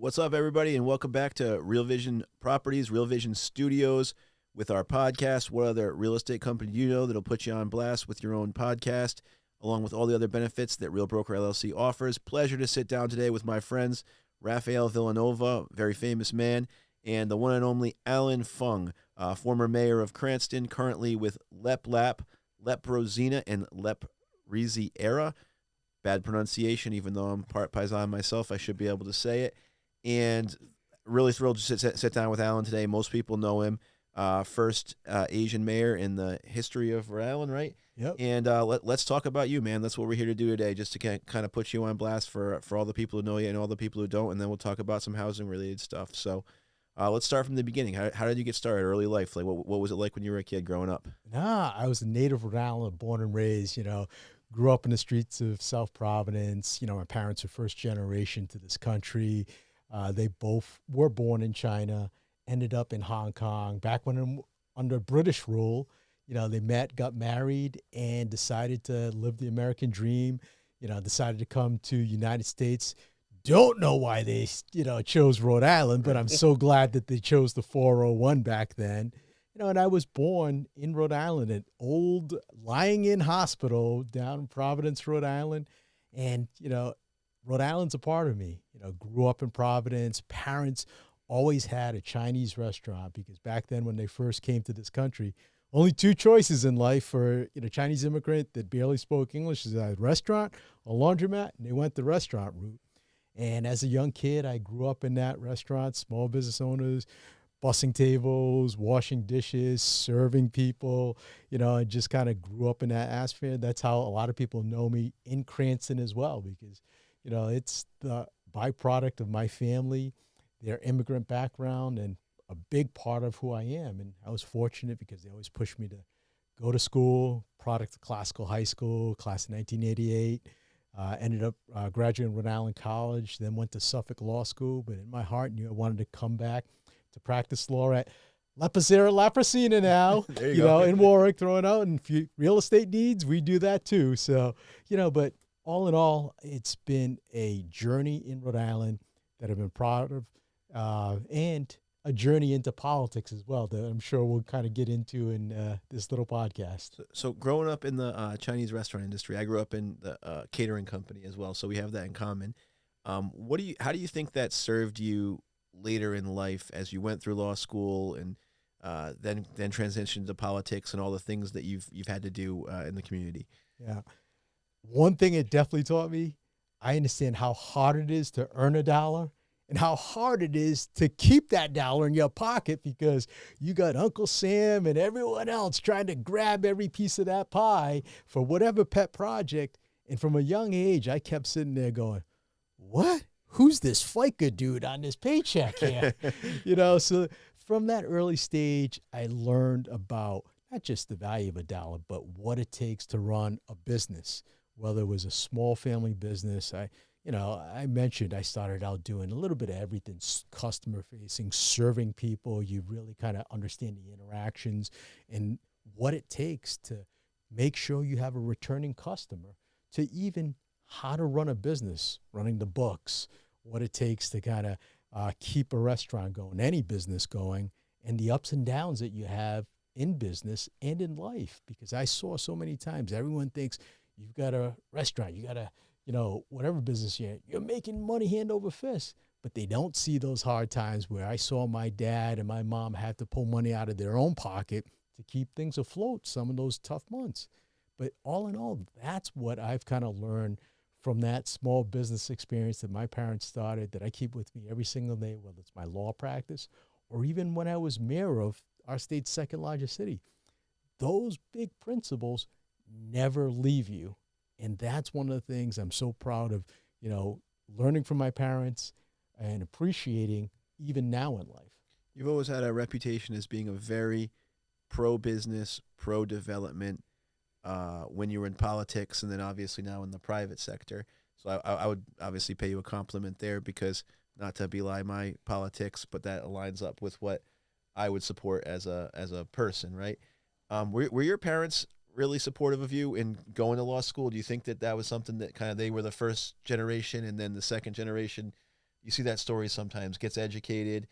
What's up, everybody, and welcome back to Real Vision Properties, Real Vision Studios with our podcast. What other real estate company do you know that'll put you on blast with your own podcast, along with all the other benefits that Real Broker LLC offers? Pleasure to sit down today with my friends, Rafael Villanova, very famous man, and the one and only Allan Fung, former mayor of Cranston, currently with Leprosina, and Leprisiera. Bad pronunciation, even though I'm part Paisan myself, I should be able to say it. And really thrilled to sit down with Allan today. Most people know him, first Asian mayor in the history of Rhode Island, right? Yep. And let's talk about you, man. That's what we're here to do today, just to kind of put you on blast for all the people who know you and all the people who don't, and then we'll talk about some housing-related stuff. So let's start from the beginning. How did you get started, early life? Like, what was it like when you were a kid growing up? I was a native Rhode Island, born and raised, grew up in the streets of South Providence. My parents are first generation to this country. They both were born in China, ended up in Hong Kong. Back when under British rule, they met, got married, and decided to live the American dream, decided to come to United States. Don't know why they, chose Rhode Island, but I'm so glad that they chose the 401 back then. And I was born in Rhode Island, an old lying-in hospital down in Providence, Rhode Island. And, Rhode Island's a part of me. Grew up in Providence. Parents always had a Chinese restaurant because back then when they first came to this country, only two choices in life for a Chinese immigrant that barely spoke English is a restaurant or laundromat, and they went the restaurant route. And as a young kid, I grew up in that restaurant, small business owners, bussing tables, washing dishes, serving people, and just kind of grew up in that atmosphere. That's how a lot of people know me in Cranston as well, because, it's the byproduct of my family, their immigrant background, and a big part of who I am. And I was fortunate because they always pushed me to go to school, product of classical high school, class of 1988. Ended up graduating Rhode Island College, then went to Suffolk Law School. But in my heart, knew I wanted to come back to practice law at Leprosina now, in Warwick, throwing out. And real estate needs, we do that too. So, but all in all, it's been a journey in Rhode Island that I've been proud of, and a journey into politics as well that I'm sure we'll kind of get into in this little podcast. So growing up in the Chinese restaurant industry, I grew up in the catering company as well, so we have that in common. How do you think that served you later in life as you went through law school and then transitioned to politics and all the things that you've had to do in the community? Yeah. One thing it definitely taught me, I understand how hard it is to earn a dollar and how hard it is to keep that dollar in your pocket because you got Uncle Sam and everyone else trying to grab every piece of that pie for whatever pet project. And from a young age, I kept sitting there going, what? Who's this FICA dude on this paycheck here? So from that early stage, I learned about not just the value of a dollar, but what it takes to run a business, whether it was a small family business. I mentioned I started out doing a little bit of everything, customer facing, serving people. You really kind of understand the interactions and what it takes to make sure you have a returning customer, to even how to run a business, running the books, what it takes to kind of keep a restaurant going, any business going, and the ups and downs that you have in business and in life. Because I saw so many times, everyone thinks you've got a restaurant, you got a, whatever business you're making money hand over fist. But they don't see those hard times where I saw my dad and my mom have to pull money out of their own pocket to keep things afloat some of those tough months. But all in all, that's what I've kind of learned from that small business experience that my parents started, that I keep with me every single day, whether it's my law practice or even when I was mayor of our state's second largest city. Those big principles never leave you. And that's one of the things I'm so proud of, learning from my parents and appreciating even now in life. You've always had a reputation as being a very pro-business, pro-development when you were in politics, and then obviously now in the private sector. So I would obviously pay you a compliment there, because not to belie my politics, but that aligns up with what I would support as a person, right? Were your parents really supportive of you in going to law school? Do you think that was something that kind of they were the first generation, and then the second generation, you see that story sometimes, gets educated,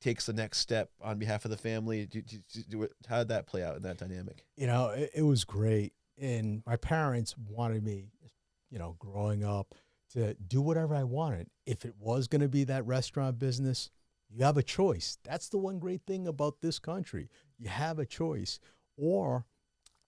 takes the next step on behalf of the family. How did that play out in that dynamic? You know, it was great. And my parents wanted me, you know, growing up to do whatever I wanted. If it was going to be that restaurant business, you have a choice. That's the one great thing about this country. You have a choice. Or,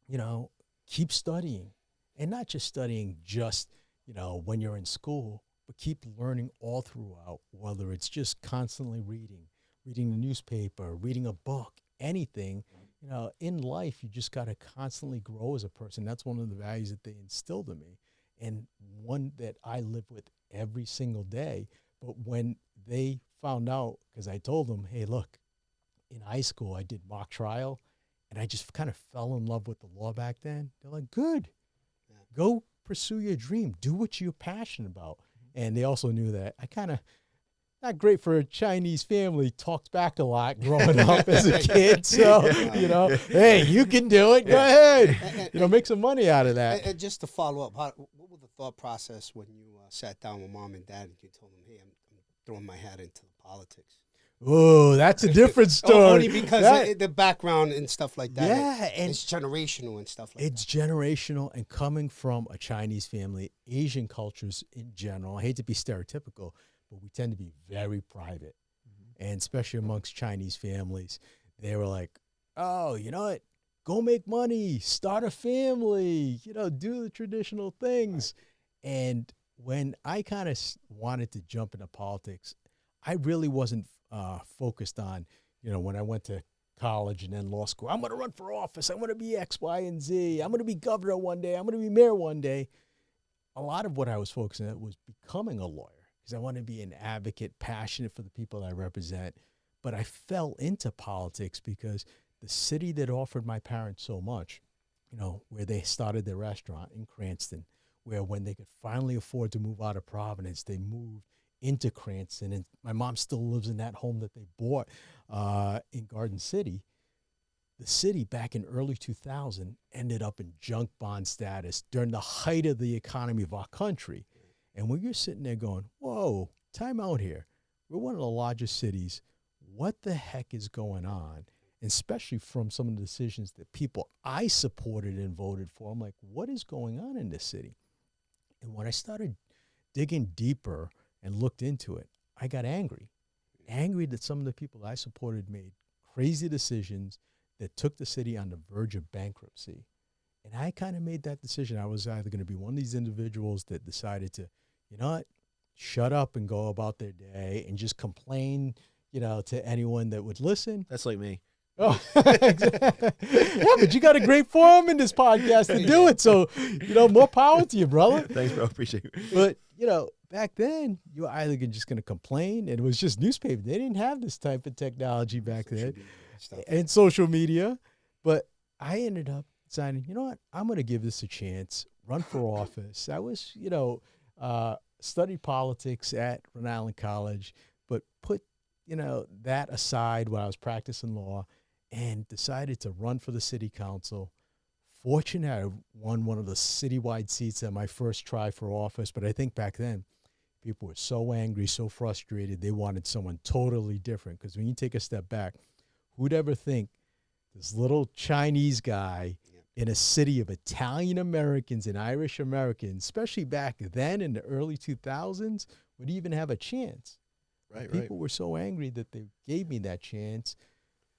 you know, keep studying. And not just studying just, you know, when you're in school, but keep learning all throughout, whether it's just constantly reading the newspaper, reading a book, anything. You know, in life, you just got to constantly grow as a person. That's one of the values that they instilled in me, and one that I live with every single day. But when they found out, because I told them, hey, look, in high school, I did mock trial, and I just kind of fell in love with the law back then. They're like, good, go pursue your dream. Do what you're passionate about. And they also knew that I kind of, not great for a Chinese family, talked back a lot growing up as a kid. So, you know, hey, you can do it. Go ahead. You know, make some money out of that. And just to follow up, what was the thought process when you sat down with mom and dad and you told them, hey, I'm throwing my hat into politics? Oh, that's a different story. Only because the background and stuff like that. Yeah. And it's generational and stuff like that. It's generational, and coming from a Chinese family, Asian cultures in general, I hate to be stereotypical, but we tend to be very private. And especially amongst Chinese families, they were like, oh, you know what? Go make money, start a family, you know, do the traditional things. Right. And when I kind of wanted to jump into politics, I really wasn't focused on, you know, when I went to college and then law school, I'm going to run for office. I'm going to be X, Y, and Z. I'm going to be governor one day. I'm going to be mayor one day. A lot of what I was focusing on was becoming a lawyer, because I want to be an advocate, passionate for the people I represent. But I fell into politics because the city that offered my parents so much, you know, where they started their restaurant in Cranston, where when they could finally afford to move out of Providence, they moved into Cranston. And my mom still lives in that home that they bought in Garden City. The city back in early 2000 ended up in junk bond status during the height of the economy of our country. And when you're sitting there going, whoa, time out here. We're one of the largest cities. What the heck is going on? And especially from some of the decisions that people I supported and voted for. I'm like, what is going on in this city? And when I started digging deeper and looked into it, I got angry. Angry that some of the people I supported made crazy decisions that took the city on the verge of bankruptcy. And I kind of made that decision. I was either going to be one of these individuals that decided to, you know what, shut up and go about their day and just complain, you know, to anyone that would listen. That's like me. Oh, yeah, but you got a great forum in this podcast to do it. So, you know, more power to you, brother. Thanks, bro. Appreciate it. But, you know, back then, you were either just going to complain, and it was just newspaper. They didn't have this type of technology back then and social media. But I ended up deciding, you know what, I'm going to give this a chance, run for office. I was, you know, studied politics at Rhode Island College, but put, you know, that aside when I was practicing law and decided to run for the city council. Fortunate I won one of the citywide seats at my first try for office, but I think back then people were so angry, so frustrated, they wanted someone totally different. Because when you take a step back, who'd ever think this little Chinese guy in a city of Italian Americans and Irish Americans, especially back then in the early 2000s, would even have a chance? Right. People were so angry that they gave me that chance.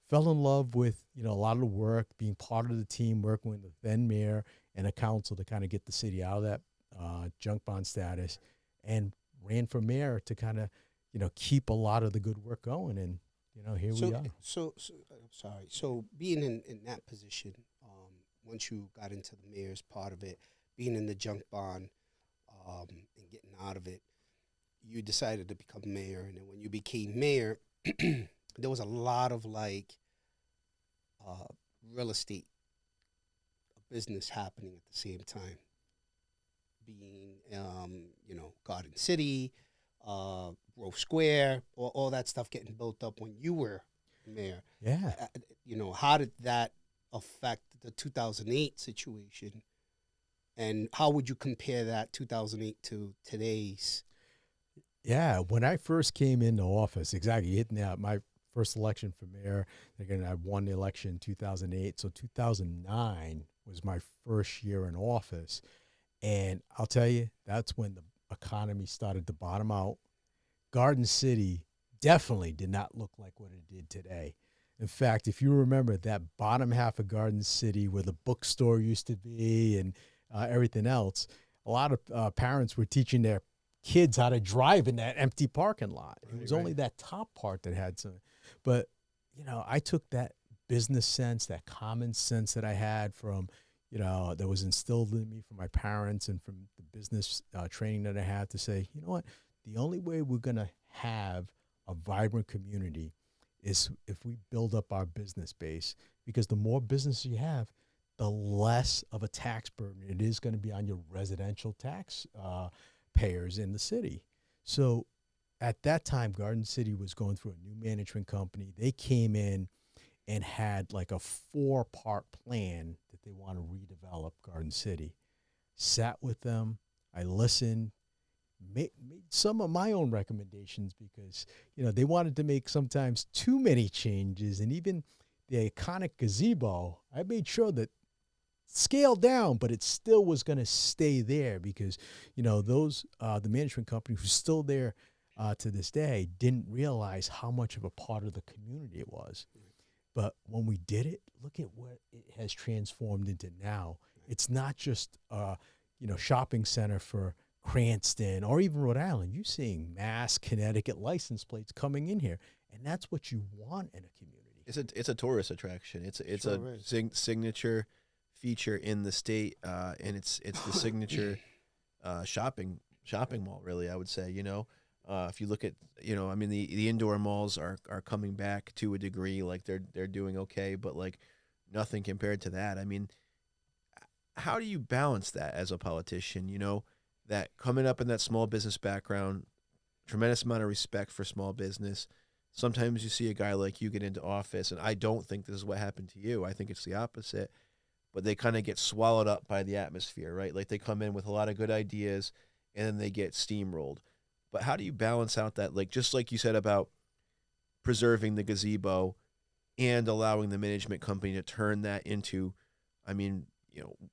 Fell in love with, you know, a lot of the work, being part of the team, working with the then mayor and a council to kind of get the city out of that junk bond status, and ran for mayor to kind of, you know, keep a lot of the good work going. And, you know, here we are. So being in that position, once you got into the mayor's part of it, being in the junk bond and getting out of it, you decided to become mayor. And then when you became mayor, there was a lot of real estate business happening at the same time. Being, you know, Garden City, Grove Square, all that stuff getting built up when you were mayor. Yeah. You know, how did that affect the 2008 situation? And how would you compare that 2008 to today's Yeah, when I first came into office, exactly, hitting that my first election for mayor. Again, I won the election in 2008. So 2009 was my first year in office. And I'll tell you, that's when the economy started to bottom out. Garden City definitely did not look like what it did today. In fact, if you remember that bottom half of Garden City where the bookstore used to be and everything else, a lot of parents were teaching their kids how to drive in that empty parking lot. It was only that top part that had some. But, I took that business sense, that common sense that I had from, that was instilled in me from my parents and from the business training that I had to say, you know what, the only way we're going to have a vibrant community is if we build up our business base, because the more business you have, the less of a tax burden it is going to be on your residential tax payers in the city. So at that time, Garden City was going through a new management company. They came in and had like a 4-part plan that they want to redevelop Garden City. Sat with them. I listened, made some of my own recommendations because, they wanted to make sometimes too many changes. And even the iconic gazebo, I made sure that scaled down, but it still was going to stay there because, those, the management company who's still there to this day didn't realize how much of a part of the community it was. But when we did it, look at what it has transformed into now. It's not just shopping center for Cranston or even Rhode Island. You're seeing Mass, Connecticut license plates coming in here, and that's what you want in a community. It's a tourist attraction. It's a signature feature in the state, and it's the signature shopping mall. Really, I would say. If you look at the indoor malls are coming back to a degree, like they're doing okay, but like nothing compared to that. I mean, how do you balance that as a politician? That coming up in that small business background, tremendous amount of respect for small business. Sometimes you see a guy like you get into office, and I don't think this is what happened to you. I think it's the opposite. But they kind of get swallowed up by the atmosphere, right? Like they come in with a lot of good ideas, and then they get steamrolled. But how do you balance out that, like, just like you said about preserving the gazebo and allowing the management company to turn that into, I mean,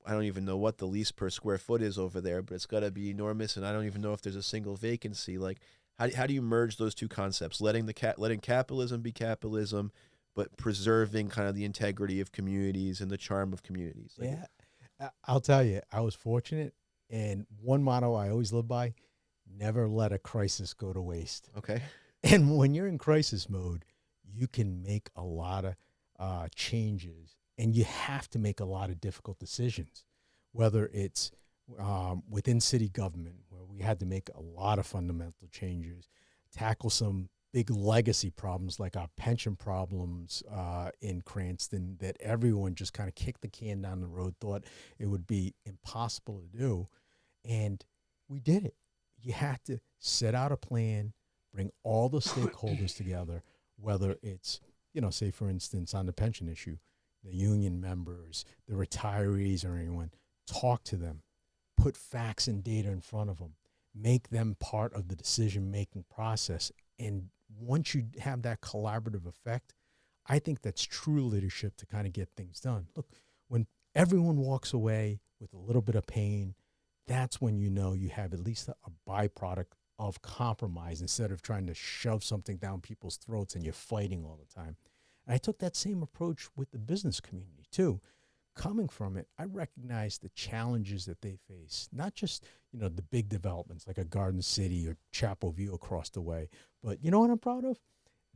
I don't even know what the lease per square foot is over there, but it's got to be enormous, and I don't even know if there's a single vacancy. Like, how do you merge those two concepts, letting capitalism be capitalism, but preserving kind of the integrity of communities and the charm of communities? I'll tell you, I was fortunate, and one motto I always live by: never let a crisis go to waste. Okay. And when you're in crisis mode, you can make a lot of changes, and you have to make a lot of difficult decisions, whether it's within city government, where we had to make a lot of fundamental changes, tackle some big legacy problems like our pension problems in Cranston that everyone just kind of kicked the can down the road, thought it would be impossible to do. And we did it. You have to set out a plan, bring all the stakeholders together, whether it's, say, for instance, on the pension issue, the union members, the retirees, or anyone, talk to them, put facts and data in front of them, make them part of the decision-making process. And once you have that collaborative effect, I think that's true leadership to kind of get things done. Look, when everyone walks away with a little bit of pain, that's when you have at least a byproduct of compromise instead of trying to shove something down people's throats and you're fighting all the time. And I took that same approach with the business community too. Coming from it, I recognize the challenges that they face, not just, the big developments like a Garden City or Chapel View across the way, but you know what I'm proud of?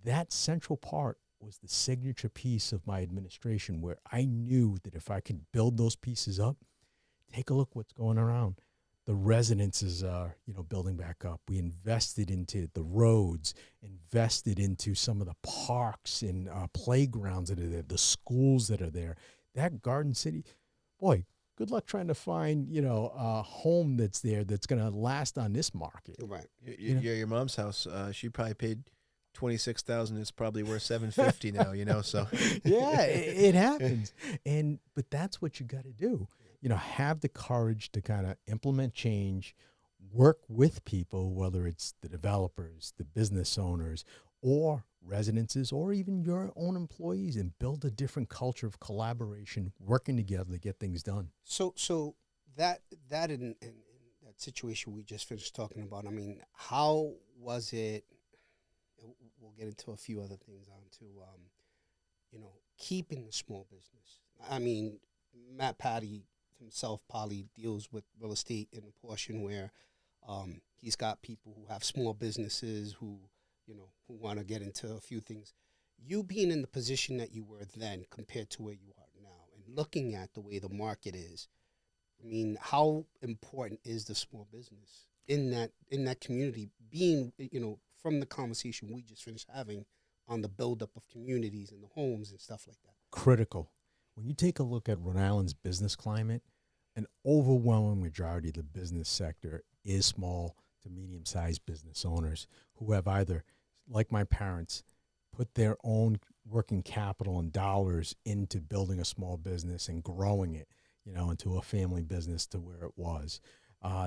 That central part was the signature piece of my administration, where I knew that if I could build those pieces up, take a look what's going around. The residences are, building back up. We invested into the roads, invested into some of the parks and playgrounds that are there, the schools that are there. That Garden City, boy, good luck trying to find, a home that's there that's going to last on this market. Right. Yeah, your mom's house, she probably paid $26,000. It's probably worth $750 now, so. Yeah, it happens. But that's what you got to do. Have the courage to kind of implement change work with people, whether it's the developers, the business owners, or residences, or even your own employees, and build a different culture of collaboration, working together to get things done. So that in that situation we just finished talking about, I mean, how was it? We'll get into a few other things on too. Keeping the small business. I mean, Matt Patty himself probably deals with real estate in a portion where he's got people who have small businesses who want to get into a few things. You being in the position that you were then compared to where you are now, and looking at the way the market is, I mean, how important is the small business in that community? Being, from the conversation we just finished having on the buildup of communities and the homes and stuff like that. Critical. When you take a look at Rhode Island's business climate, an overwhelming majority of the business sector is small to medium-sized business owners who have either, like my parents, put their own working capital and dollars into building a small business and growing it, into a family business to where it was.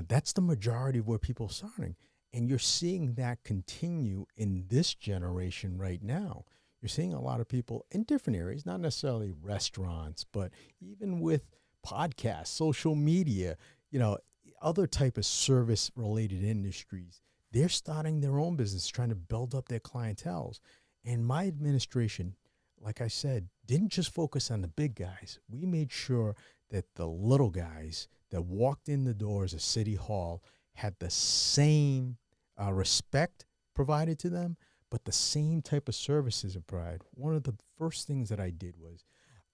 That's the majority of where people are starting. And you're seeing that continue in this generation right now. You're seeing a lot of people in different areas, not necessarily restaurants, but even with podcasts, social media, other type of service-related industries. They're starting their own business, trying to build up their clienteles. And my administration, like I said, didn't just focus on the big guys. We made sure that the little guys that walked in the doors of City Hall had the same respect provided to them, but the same type of services are provided. One of the first things that I did was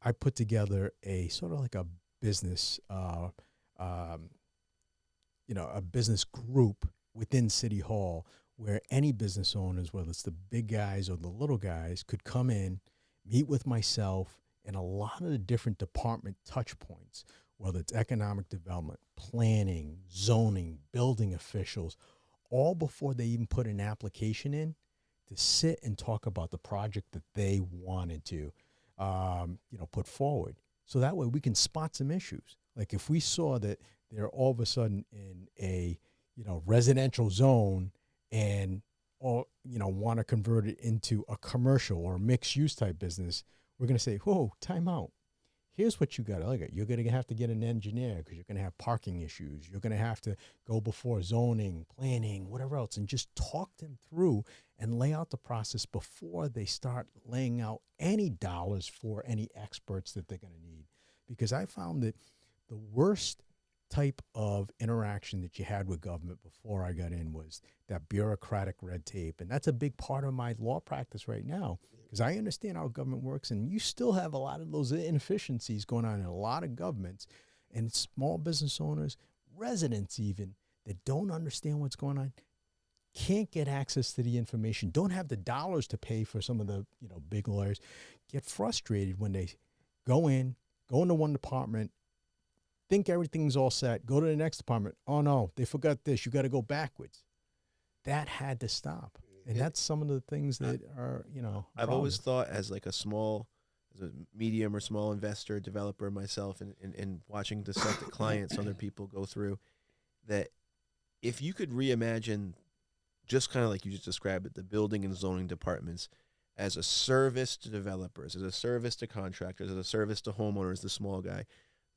I put together a sort of like a business, a business group within City Hall where any business owners, whether it's the big guys or the little guys, could come in, meet with myself and a lot of the different department touch points, whether it's economic development, planning, zoning, building officials, all before they even put an application in, to sit and talk about the project that they wanted to, put forward. So that way we can spot some issues. Like if we saw that they're all of a sudden in a, residential zone and, want to convert it into a commercial or mixed use type business, we're going to say, whoa, time out. Here's what you got to look at. You're going to have to get an engineer because you're going to have parking issues. You're going to have to go before zoning, planning, whatever else, and just talk them through and lay out the process before they start laying out any dollars for any experts that they're going to need. Because I found that the worst type of interaction that you had with government before I got in was that bureaucratic red tape. And that's a big part of my law practice right now, because I understand how government works, and you still have a lot of those inefficiencies going on in a lot of governments, and small business owners, residents even, that don't understand what's going on, can't get access to the information, don't have the dollars to pay for some of the big lawyers, get frustrated when they go into one department, think everything's all set, go to the next department. Oh no, they forgot this. You got to go backwards. That had to stop. And that's some of the things that are, I've always thought as a medium or small investor, developer myself, and watching the stuff that clients, other people go through, that if you could reimagine, just kind of like you just described it, the building and zoning departments as a service to developers, as a service to contractors, as a service to homeowners, the small guy.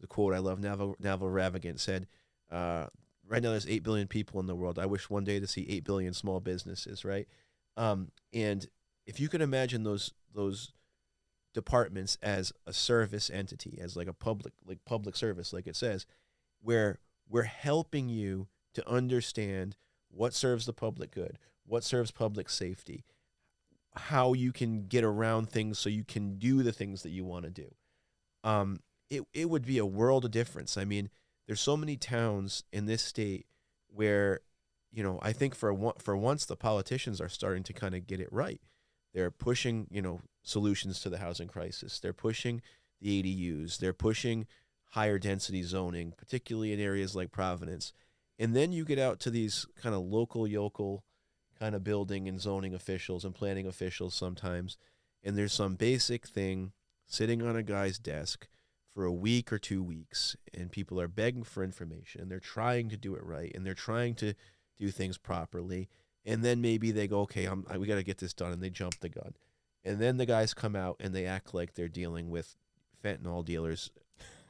The quote I love, Naval Ravigant said, right now there's 8 billion people in the world. I wish one day to see 8 billion small businesses, right? And if you could imagine those departments as a service entity, as like a public service, like it says, where we're helping you to understand what serves the public good, what serves public safety, how you can get around things so you can do the things that you want to do. It would be a world of difference. I mean, there's so many towns in this state where, I think for once the politicians are starting to kind of get it right. They're pushing, solutions to the housing crisis. They're pushing the ADUs. They're pushing higher density zoning, particularly in areas like Providence. And then you get out to these kind of yokel kind of building and zoning officials and planning officials sometimes, and there's some basic thing sitting on a guy's desk for a week or 2 weeks, and people are begging for information, and they're trying to do it right, and they're trying to do things properly, and then maybe they go, okay, we got to get this done, and they jump the gun. And then the guys come out and they act like they're dealing with fentanyl dealers.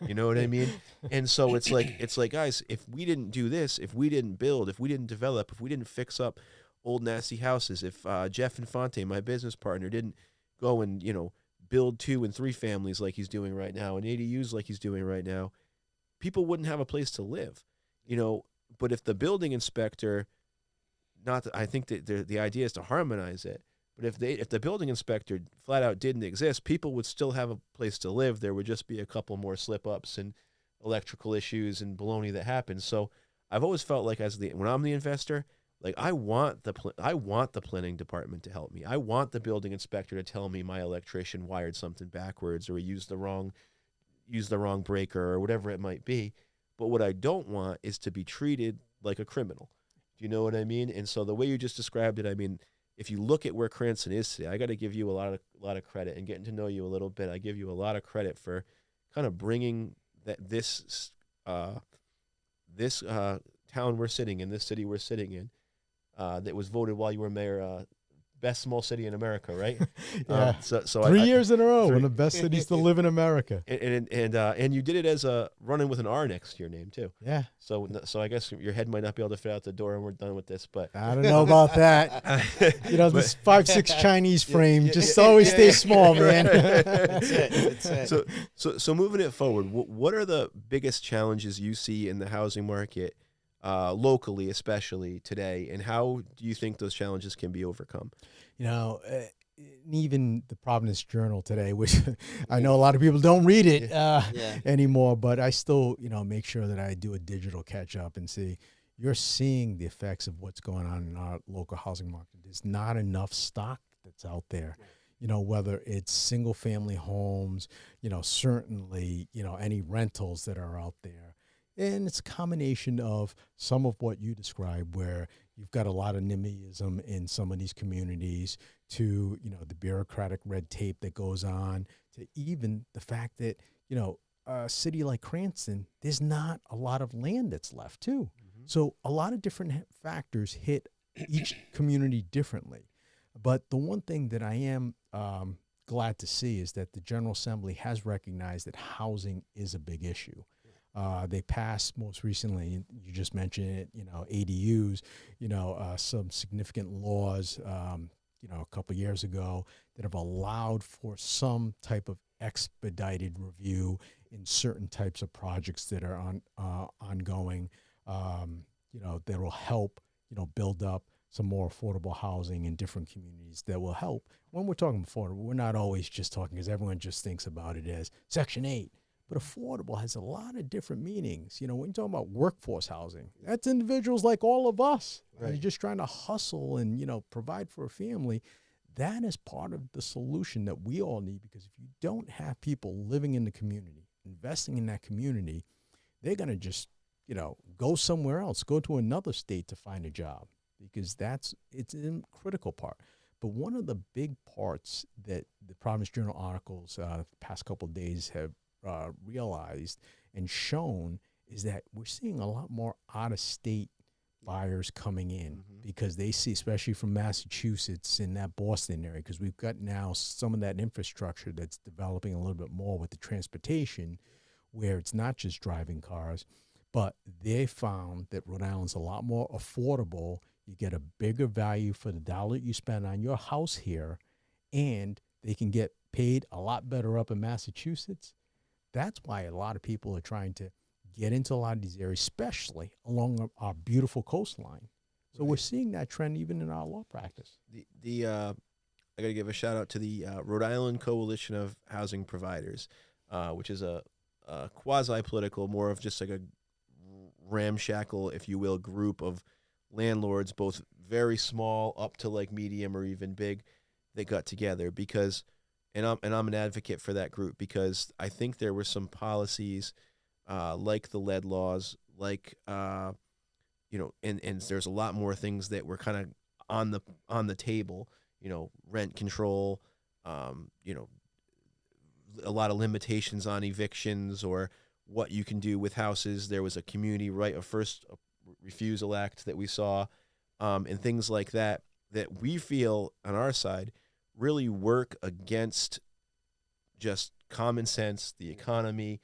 You know what I mean? And so it's like, guys, if we didn't do this, if we didn't build, if we didn't develop, if we didn't fix up old nasty houses, if Jeff Infante, my business partner, didn't go and, build 2 and 3 families like he's doing right now and ADUs like he's doing right now, people wouldn't have a place to live, But if the building inspector, I think that the idea is to harmonize it. But if the building inspector flat out didn't exist, people would still have a place to live. There would just be a couple more slip-ups and electrical issues and baloney that happens. So I've always felt like when I'm the investor, like I want the planning department to help me. I want the building inspector to tell me my electrician wired something backwards or he used the wrong breaker or whatever it might be. But what I don't want is to be treated like a criminal. Do you know what I mean? And so the way you just described it, I mean, if you look at where Cranston is today, I got to give you a lot of credit, and getting to know you a little bit, I give you a lot of credit for kind of bringing this town we're sitting in, this city we're sitting in, that was voted while you were mayor, best small city in America, right? Yeah. So 3 years in a row, one of the best cities to live in America. And you did it as a running with an R next to your name too. Yeah. So I guess your head might not be able to fit out the door, and we're done with this. But I don't know about that. This 5'6" Chinese frame just always stays small, man. That's it. So moving it forward, what are the biggest challenges you see in the housing market? Locally, especially today, and how do you think those challenges can be overcome? Even the Providence Journal today, which I know a lot of people don't read it anymore, but I still, make sure that I do a digital catch up and see. You're seeing the effects of what's going on in our local housing market. There's not enough stock that's out there. Whether it's single family homes, certainly, any rentals that are out there. And it's a combination of some of what you described, where you've got a lot of NIMBYism in some of these communities, to, the bureaucratic red tape that goes on, to even the fact that, a city like Cranston, there's not a lot of land that's left too. Mm-hmm. So a lot of different factors hit each community differently. But the one thing that I am glad to see is that the General Assembly has recognized that housing is a big issue. They passed most recently, you just mentioned it, ADUs, some significant laws, a couple years ago that have allowed for some type of expedited review in certain types of projects that are ongoing, that will help, build up some more affordable housing in different communities that will help. When we're talking affordable, we're not always just talking, because everyone just thinks about it as Section 8. But affordable has a lot of different meanings. When you're talking about workforce housing, that's individuals like all of us. Right. You're just trying to hustle and, provide for a family. That is part of the solution that we all need, because if you don't have people living in the community, investing in that community, they're going to just, go somewhere else, go to another state to find a job, because it's a critical part. But one of the big parts that the Providence Journal articles the past couple of days have realized and shown is that we're seeing a lot more out-of-state buyers coming in, because they see, especially from Massachusetts in that Boston area, because we've got now some of that infrastructure that's developing a little bit more with the transportation, where it's not just driving cars, but they found that Rhode Island's a lot more affordable. You get a bigger value for the dollar you spend on your house here, and they can get paid a lot better up in Massachusetts. That's why a lot of people are trying to get into a lot of these areas, especially along our beautiful coastline. So We're seeing that trend even in our law practice. I got to give a shout out to the Rhode Island Coalition of Housing Providers, which is a quasi-political, more of just like a ramshackle, if you will, group of landlords, both very small up to like medium or even big, that got together because. And I'm an advocate for that group, because I think there were some policies like the lead laws, like and there's a lot more things that were kind of on the table, rent control, a lot of limitations on evictions or what you can do with houses. There was a community right of first refusal act that we saw, and things like that we feel on our side really work against just common sense, the economy,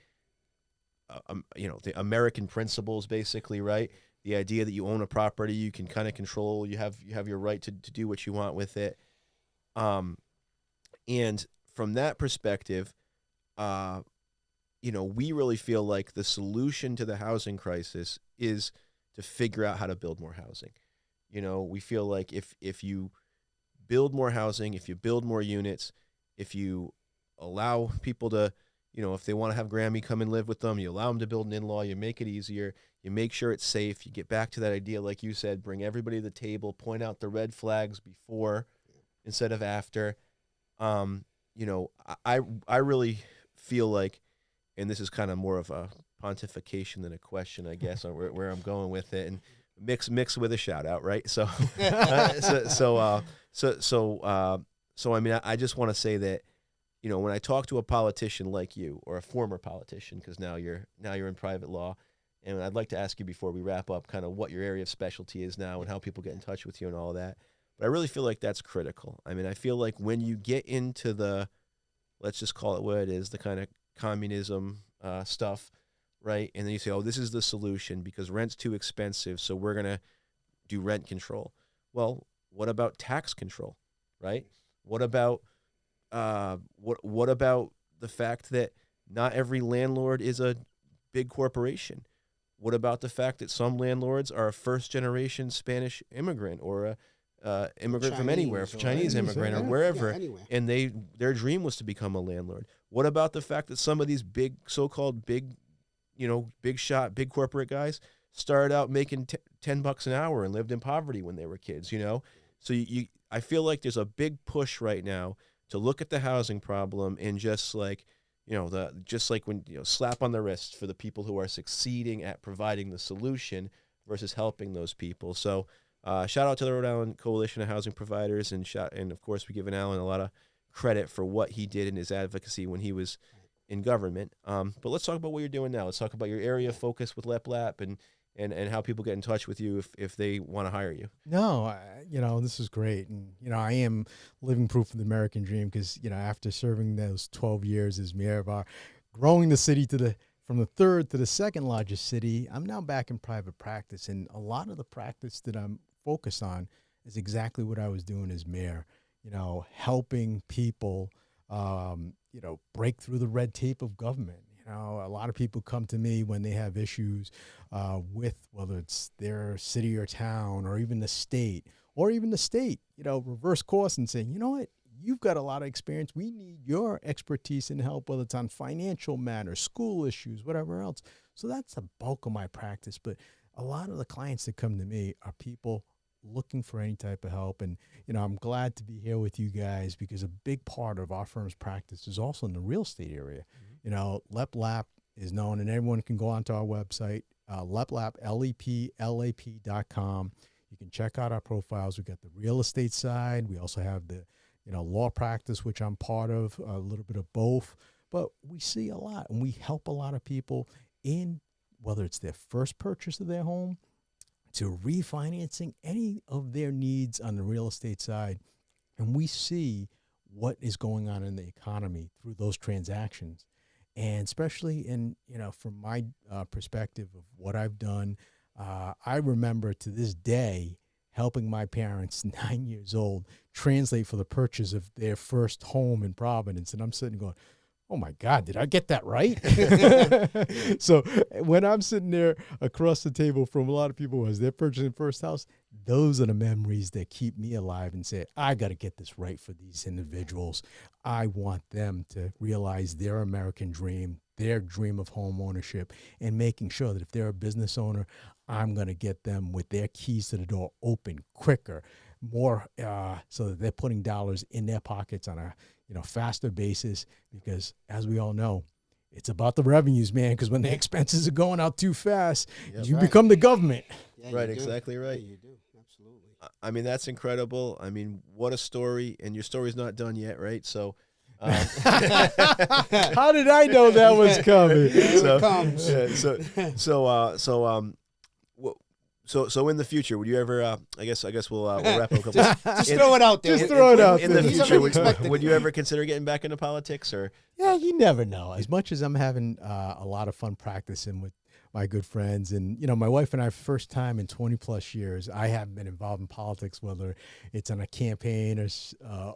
the American principles, basically, right? The idea that you own a property, you can kind of control, you have your right to do what you want with it. And from that perspective, we really feel like the solution to the housing crisis is to figure out how to build more housing. We feel like if you build more housing, if you build more units, if you allow people to, if they want to have Grammy come and live with them, you allow them to build an in-law, you make it easier, you make sure it's safe, you get back to that idea, like you said, bring everybody to the table, point out the red flags before instead of after. I really feel like, and this is kind of more of a pontification than a question, I guess, on where I'm going with it, and mix with a shout out, right? So, I mean, I just want to say that, when I talk to a politician like you, or a former politician, because now you're in private law, and I'd like to ask you before we wrap up kind of what your area of specialty is now and how people get in touch with you and all that. But I really feel like that's critical. I mean, I feel like when you get into the, let's just call it what it is, the kind of communism stuff, right? And then you say, oh, this is the solution because rent's too expensive, so we're going to do rent control. Well, what about tax control, right? What about what about the fact that not every landlord is a big corporation? What about the fact that some landlords are a first-generation Spanish immigrant or a immigrant from anywhere, Chinese immigrant or wherever, and their dream was to become a landlord? What about the fact that some of these big, so-called big shot, big corporate guys started out making $10 an hour and lived in poverty when they were kids, So I feel like there's a big push right now to look at the housing problem and just like, when, slap on the wrist for the people who are succeeding at providing the solution versus helping those people. So shout out to the Rhode Island Coalition of Housing Providers, and of course we give Allan a lot of credit for what he did in his advocacy when he was in government. But let's talk about what you're doing now. Let's talk about your area of focus with LepLap and how people get in touch with you if they want to hire you. No, this is great. And, I am living proof of the American dream because, after serving those 12 years as mayor of growing the city from the third to the second largest city, I'm now back in private practice. And a lot of the practice that I'm focused on is exactly what I was doing as mayor, helping people, break through the red tape of government. A lot of people come to me when they have issues with whether it's their city or town or even the state, reverse course and saying, you know what, you've got a lot of experience. We need your expertise and help, whether it's on financial matters, school issues, whatever else. So that's the bulk of my practice. But a lot of the clients that come to me are people looking for any type of help. And, I'm glad to be here with you guys because a big part of our firm's practice is also in the real estate area. Mm-hmm. LepLap is known, and everyone can go onto our website, LepLap, LEPLAP.com. You can check out our profiles. We've got the real estate side. We also have the, law practice, which I'm part of, a little bit of both. But we see a lot, and we help a lot of people in whether it's their first purchase of their home, to refinancing any of their needs on the real estate side. And we see what is going on in the economy through those transactions. And especially from my perspective of what I've done, I remember to this day helping my parents, 9 years old, translate for the purchase of their first home in Providence. And I'm sitting going, oh my God, did I get that right? So when I'm sitting there across the table from a lot of people as they're purchasing first house, those are the memories that keep me alive and say, I got to get this right for these individuals. I want them to realize their American dream, their dream of home ownership, and making sure that if they're a business owner, I'm going to get them with their keys to the door open quicker, more so that they're putting dollars in their pockets on a faster basis, because as we all know, it's about the revenues, man, because when the expenses are going out too fast, you become the government. Yeah, right, exactly right. Yeah, you do. Absolutely. I mean, that's incredible. I mean, what a story, and your story's not done yet, right? So How did I know that was coming? Here it comes. So in the future, would you ever? I guess we'll wrap up. Just throw it out there. Just throw it out in there. the future. Would you ever consider getting back into politics, or? Yeah, you never know. As much as I'm having a lot of fun practicing with my good friends, and my wife and I, first time in 20 plus years, I haven't been involved in politics, whether it's on a campaign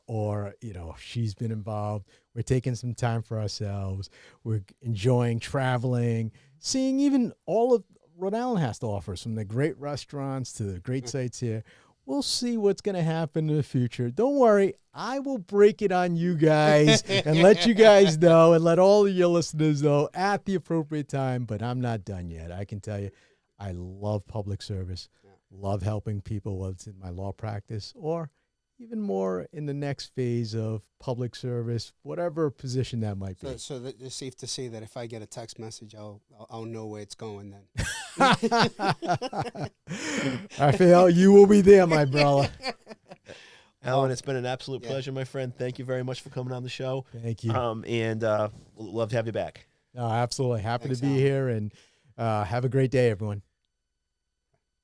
or she's been involved. We're taking some time for ourselves. We're enjoying traveling, seeing even all of Rhode Island has to offer, from the great restaurants to the great sites here. We'll see what's going to happen in the future. Don't worry. I will break it on you guys and let you guys know and let all of your listeners know at the appropriate time. But I'm not done yet. I can tell you, I love public service, love helping people, whether it's in my law practice or even more in the next phase of public service, whatever position that might be. So it's safe to say that if I get a text message, I'll know where it's going then. Rafael, you will be there, my brother. Alan, it's been an absolute pleasure, my friend. Thank you very much for coming on the show. Thank you. And we'll love to have you back. Absolutely. Happy Thanks, to be Alan. here, and have a great day, everyone.